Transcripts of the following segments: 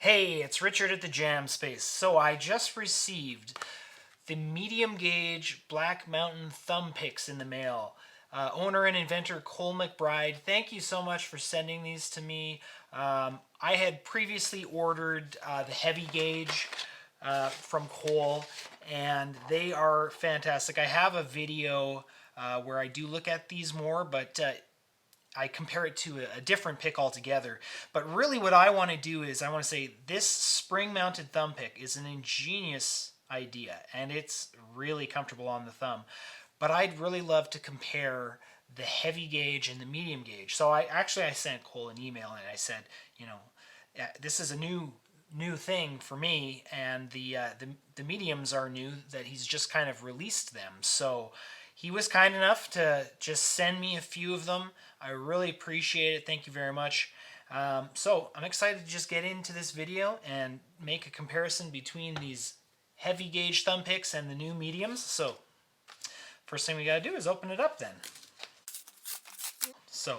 Hey, it's Richard at the Jam Space. So I just received the medium gauge Black Mountain thumb picks in the mail. Owner and inventor Cole McBride, thank you so much for sending these to me. I had previously ordered the heavy gauge from Cole, and they are fantastic. I have a video where I do look at these more, but I compare it to a different pick altogether. But really what I want to do is I want to say this spring-mounted thumb pick is an ingenious idea, and it's really comfortable on the thumb. But I'd really love to compare the heavy gauge and the medium gauge. So I sent Cole an email and I said, this is a new thing for me, and the mediums are new, that he's just kind of released them. So he was kind enough to just send me a few of them. I really appreciate it. Thank you very much. So I'm excited to just get into this video and make a comparison between these heavy gauge thumb picks and the new mediums. So first thing we gotta do is open it up then. So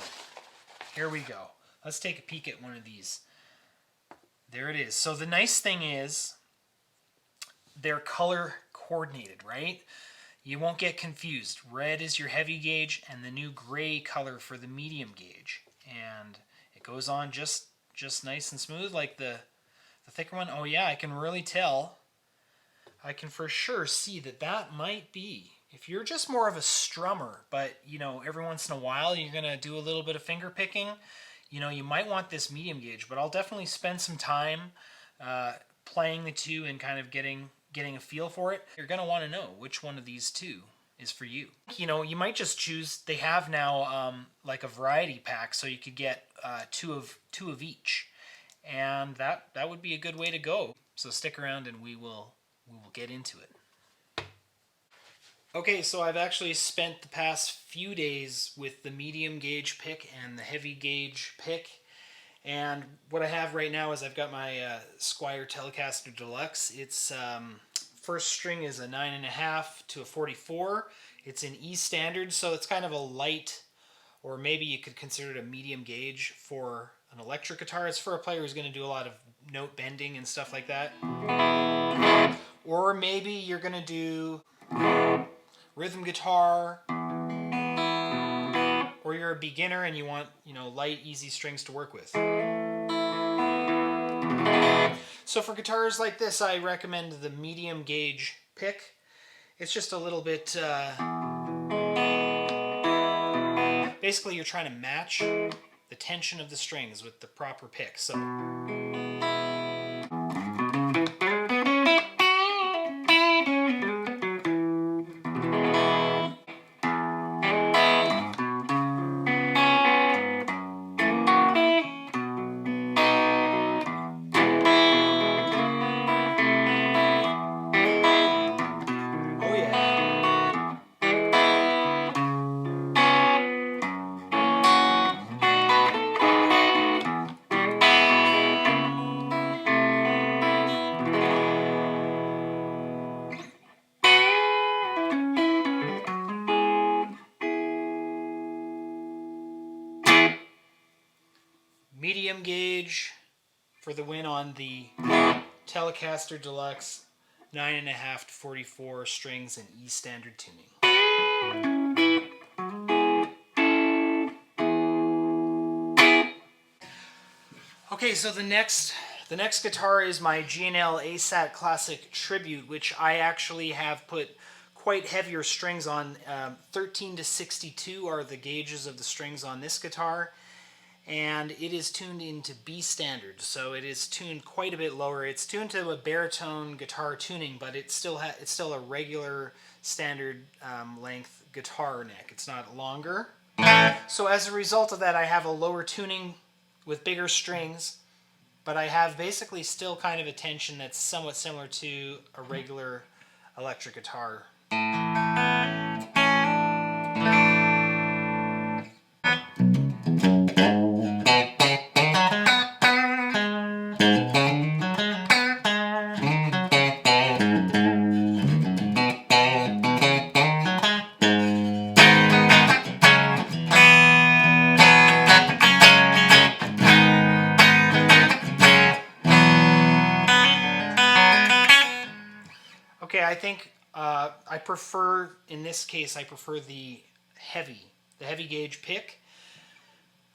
here we go. Let's take a peek at one of these. There it is. So the nice thing is they're color coordinated, right? You won't get confused. Red is your heavy gauge and the new gray color for the medium gauge. And it goes on just nice and smooth like the thicker one. Oh yeah, I can really tell. I can for sure see that might be, if you're just more of a strummer, but every once in a while you're gonna do a little bit of finger picking, you might want this medium gauge. But I'll definitely spend some time playing the two and kind of getting a feel for it. You're going to want to know which one of these two is for you. You might just choose, they have now like a variety pack, so you could get two of each. And that would be a good way to go. So stick around and we will get into it. Okay, so I've actually spent the past few days with the medium gauge pick and the heavy gauge pick. And what I have right now is I've got my Squier Telecaster Deluxe. It's first string is a 9.5 to a 44. It's in E standard, so it's kind of a light, or maybe you could consider it a medium gauge for an electric guitar. It's for a player who's going to do a lot of note bending and stuff like that. Or maybe you're going to do rhythm guitar, or you're a beginner and you want, light, easy strings to work with. So for guitars like this, I recommend the medium gauge pick. It's just a little bit, basically you're trying to match the tension of the strings with the proper pick. So medium gauge for the win on the Telecaster Deluxe 9.5 to 44 strings in E standard tuning. Okay, so the next guitar is my G&L ASAT Classic Tribute, which I actually have put quite heavier strings on. 13 to 62 are the gauges of the strings on this guitar. And it is tuned into B standard, so it is tuned quite a bit lower. It's tuned to a baritone guitar tuning, but it's still a regular standard length guitar neck. It's not longer. So as a result of that, I have a lower tuning with bigger strings, but I have basically still kind of a tension that's somewhat similar to a regular electric guitar. Okay, I think I prefer, in this case, I prefer the heavy gauge pick.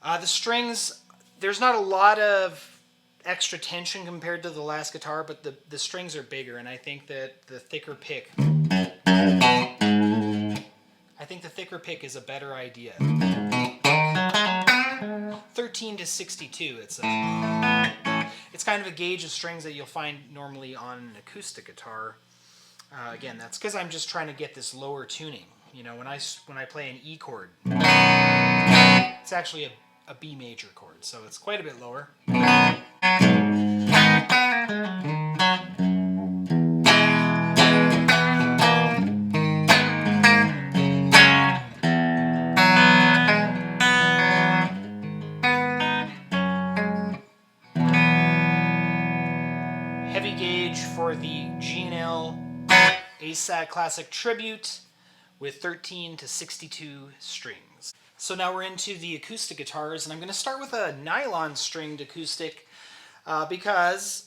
The strings, there's not a lot of extra tension compared to the last guitar, but the strings are bigger, and I think that the thicker pick, is a better idea. 13 to 62, it's kind of a gauge of strings that you'll find normally on an acoustic guitar. Again, that's because I'm just trying to get this lower tuning. You know, when I play an E chord, it's actually a B major chord, so it's quite a bit lower. Heavy gauge for the G&L ASAT Classic Tribute with 13 to 62 strings. So now we're into the acoustic guitars, and I'm going to start with a nylon stringed acoustic because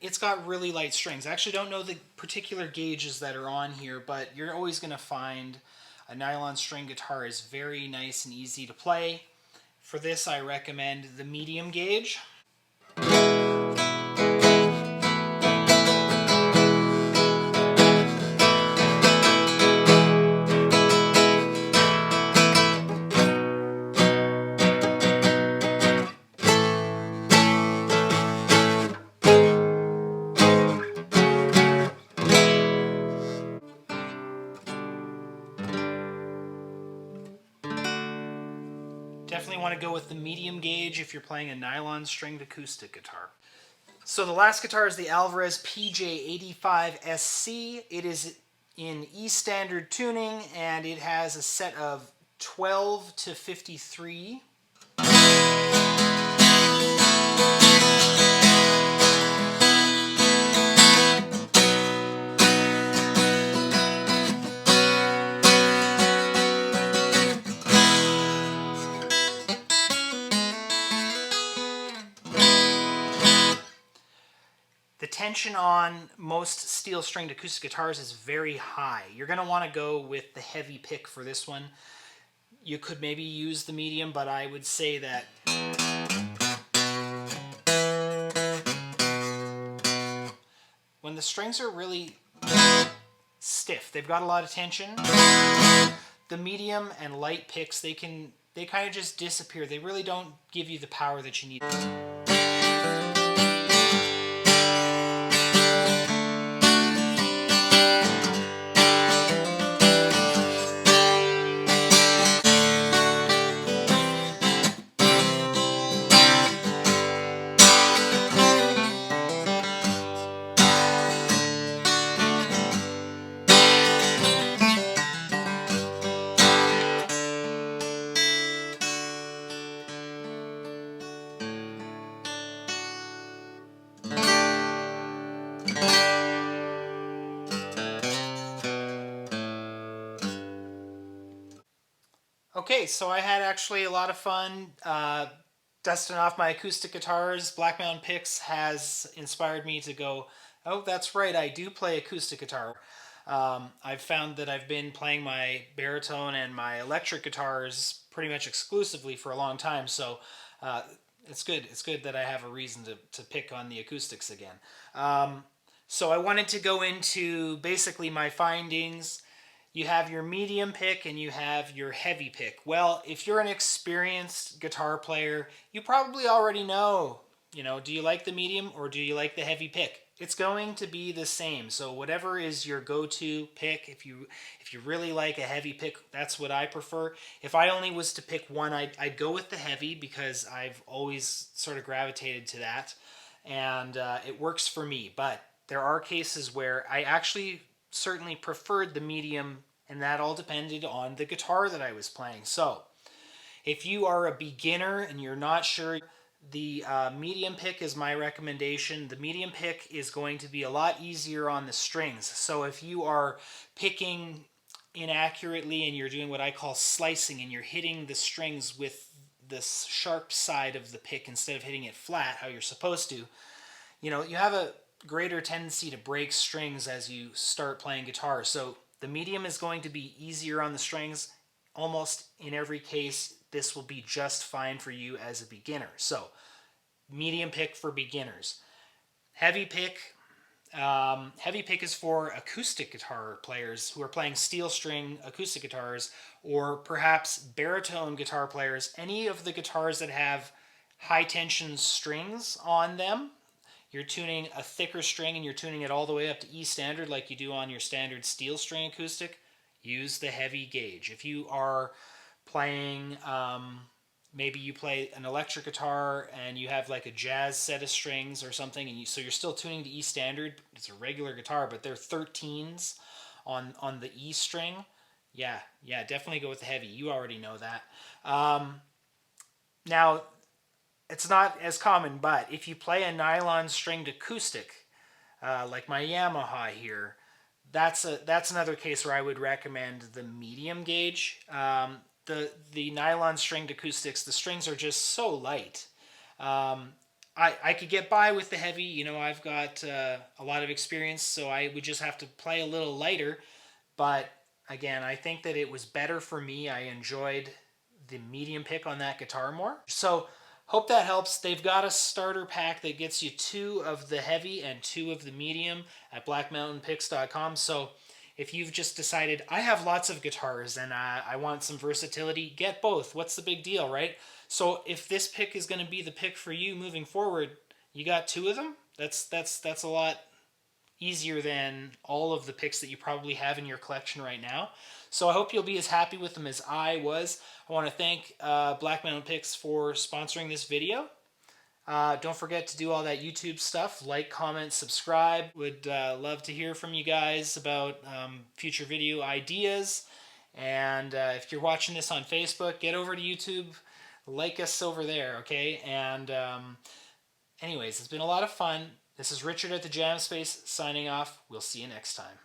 it's got really light strings. I actually don't know the particular gauges that are on here, but you're always going to find a nylon string guitar is very nice and easy to play. For this, I recommend the medium gauge. Definitely want to go with the medium gauge if you're playing a nylon stringed acoustic guitar. So the last guitar is the Alvarez PJ85SC. It is in E standard tuning, and it has a set of 12 to 53. The tension on most steel-stringed acoustic guitars is very high. You're going to want to go with the heavy pick for this one. You could maybe use the medium, but I would say that when the strings are really stiff, they've got a lot of tension, the medium and light picks, they kind of just disappear. They really don't give you the power that you need. Okay, so I had actually a lot of fun dusting off my acoustic guitars. Black Mountain Picks has inspired me to go, oh, that's right, I do play acoustic guitar. I've found that I've been playing my baritone and my electric guitars pretty much exclusively for a long time, so it's good. It's good that I have a reason to pick on the acoustics again. So I wanted to go into basically my findings. You have your medium pick and you have your heavy pick. Well, if you're an experienced guitar player, you probably already know, do you like the medium or do you like the heavy pick? It's going to be the same. So whatever is your go-to pick, if you really like a heavy pick, that's what I prefer. If I only was to pick one, I'd go with the heavy because I've always sort of gravitated to that. And it works for me. But there are cases where I actually certainly preferred the medium, and that all depended on the guitar that I was playing. So if you are a beginner and you're not sure, the medium pick is my recommendation. The medium pick is going to be a lot easier on the strings. So if you are picking inaccurately and you're doing what I call slicing and you're hitting the strings with the sharp side of the pick instead of hitting it flat how you're supposed to, you have greater tendency to break strings as you start playing guitar. So the medium is going to be easier on the strings. Almost in every case, this will be just fine for you as a beginner. So medium pick for beginners. Heavy pick. Heavy pick is for acoustic guitar players who are playing steel string acoustic guitars, or perhaps baritone guitar players. Any of the guitars that have high tension strings on them. You're tuning a thicker string and you're tuning it all the way up to E standard like you do on your standard steel string acoustic. Use the heavy gauge. If you are playing, maybe you play an electric guitar and you have like a jazz set of strings or something, and so you're still tuning to E standard. It's a regular guitar, but they're 13s on the E string. Yeah, definitely go with the heavy. You already know that. Now, it's not as common, but if you play a nylon stringed acoustic, like my Yamaha here, that's another case where I would recommend the medium gauge. The nylon stringed acoustics, the strings are just so light. I could get by with the heavy. You know, I've got a lot of experience, so I would just have to play a little lighter. But again, I think that it was better for me. I enjoyed the medium pick on that guitar more. So hope that helps. They've got a starter pack that gets you 2 of the heavy and 2 of the medium at blackmountainpicks.com. So if you've just decided, I have lots of guitars and I want some versatility, get both. What's the big deal, right? So if this pick is going to be the pick for you moving forward, you got 2 of them. That's a lot easier than all of the picks that you probably have in your collection right now. So I hope you'll be as happy with them as I was. I want to thank Black Mountain Picks for sponsoring this video. Don't forget to do all that YouTube stuff. Like, comment, subscribe. Would love to hear from you guys about future video ideas. And if you're watching this on Facebook, get over to YouTube. Like us over there, okay? And anyways, it's been a lot of fun. This is Richard at the Jam Space signing off. We'll see you next time.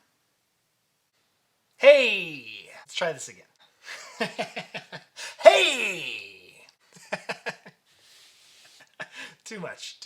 Hey! Let's try this again. Hey! Too much.